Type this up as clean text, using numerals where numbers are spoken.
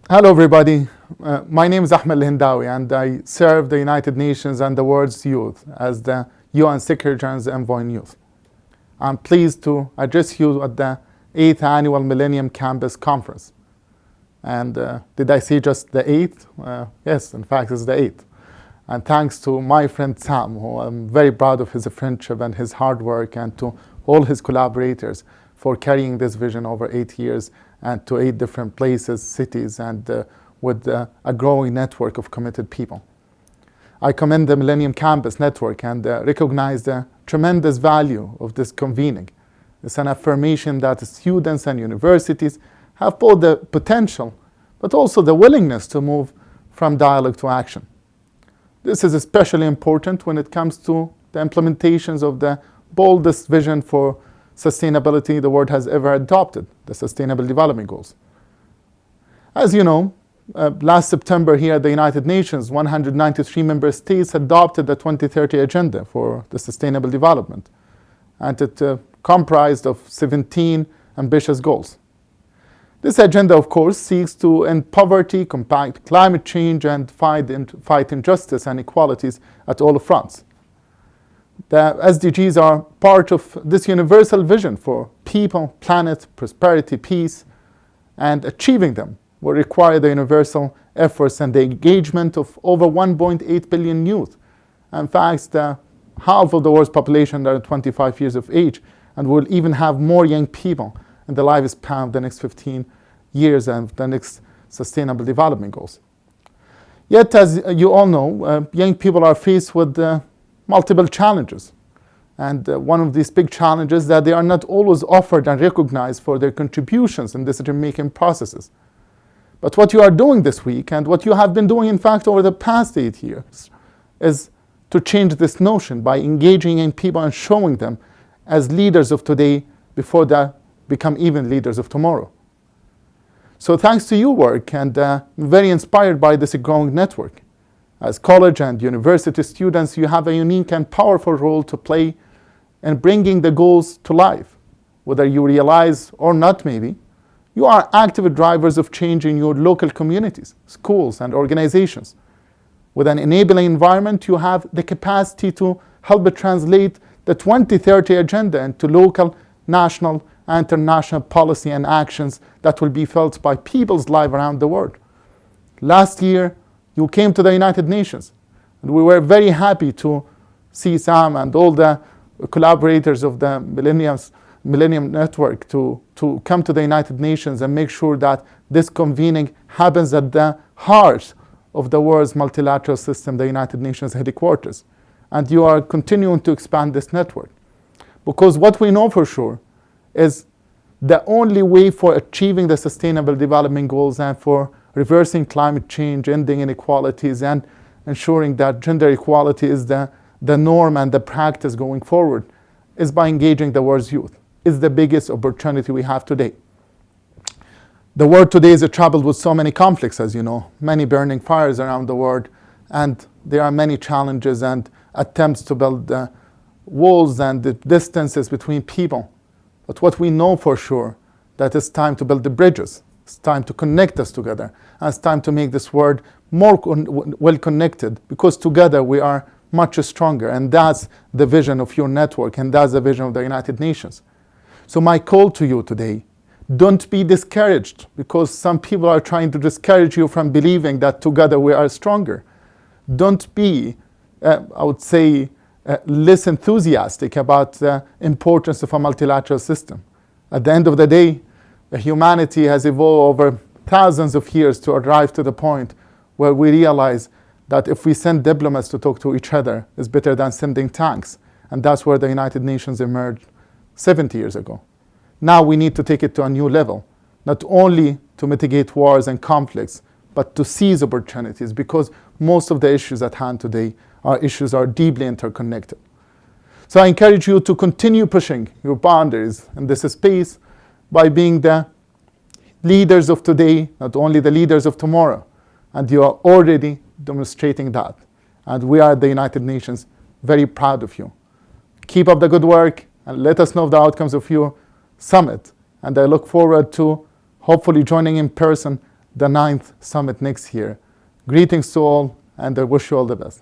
Hello, everybody. My name is Ahmad Alhendawi, and I serve the United Nations and the world's youth as the UN Secretary General's Envoy in Youth. I'm pleased to address you at the 8th Annual Millennium Campus Conference. And did I say just the 8th? Yes, in fact, it's the 8th. And thanks to my friend Sam, who I'm very proud of his friendship and his hard work, and to all his collaborators for carrying this vision over 8 years and to 8 different places, cities, and with a growing network of committed people. I commend the Millennium Campus Network and recognize the tremendous value of this convening. It's an affirmation that students and universities have both the potential but also the willingness to move from dialogue to action. This is especially important when it comes to the implementations of the boldest vision for sustainability the world has ever adopted, the Sustainable Development Goals. As you know, last September here at the United Nations, 193 member states adopted the 2030 Agenda for the Sustainable Development, and it comprised of 17 ambitious goals. This agenda, of course, seeks to end poverty, combat climate change, and fight injustice and inequalities at all fronts. The SDGs are part of this universal vision for people, planet, prosperity, peace, and achieving them will require the universal efforts and the engagement of over 1.8 billion youth. In fact, half of the world's population are 25 years of age, and will even have more young people in the lifespan of the next 15 years and the next Sustainable Development Goals. Yet, as you all know, young people are faced with multiple challenges. And one of these big challenges is that they are not always offered and recognized for their contributions in decision-making processes. But what you are doing this week, and what you have been doing, in fact, over the past 8 years, is to change this notion by engaging in people and showing them as leaders of today before they become even leaders of tomorrow. So thanks to your work, and very inspired by this growing network. As college and university students, you have a unique and powerful role to play in bringing the goals to life. Whether you realize or not, maybe, you are active drivers of change in your local communities, schools, and organizations. With an enabling environment, you have the capacity to help translate the 2030 Agenda into local, national, and international policy and actions that will be felt by people's lives around the world. Last year, you came to the United Nations, and we were very happy to see Sam and all the collaborators of the Millennium Network to come to the United Nations and make sure that this convening happens at the heart of the world's multilateral system, the United Nations headquarters. And you are continuing to expand this network. Because what we know for sure is the only way for achieving the Sustainable Development Goals and for reversing climate change, ending inequalities, and ensuring that gender equality is the norm and the practice going forward is by engaging the world's youth. It's the biggest opportunity we have today. The world today is troubled with so many conflicts, as you know, many burning fires around the world, and there are many challenges and attempts to build walls and the distances between people. But what we know for sure, that it's time to build the bridges. It's time to connect us together. And it's time to make this world more well connected, because together we are much stronger. And that's the vision of your network, and that's the vision of the United Nations. So my call to you today, don't be discouraged, because some people are trying to discourage you from believing that together we are stronger. Don't be, I would say, less enthusiastic about the importance of a multilateral system. At the end of the day, humanity has evolved over thousands of years to arrive to the point where we realize that if we send diplomats to talk to each other, it's better than sending tanks. And that's where the United Nations emerged 70 years ago. Now we need to take it to a new level, not only to mitigate wars and conflicts, but to seize opportunities, because most of the issues at hand today are deeply interconnected. So I encourage you to continue pushing your boundaries in this space by being the leaders of today, not only the leaders of tomorrow. And you are already demonstrating that. And we are at the United Nations very proud of you. Keep up the good work and let us know the outcomes of your summit. And I look forward to hopefully joining in person the 9th summit next year. Greetings to all, and I wish you all the best.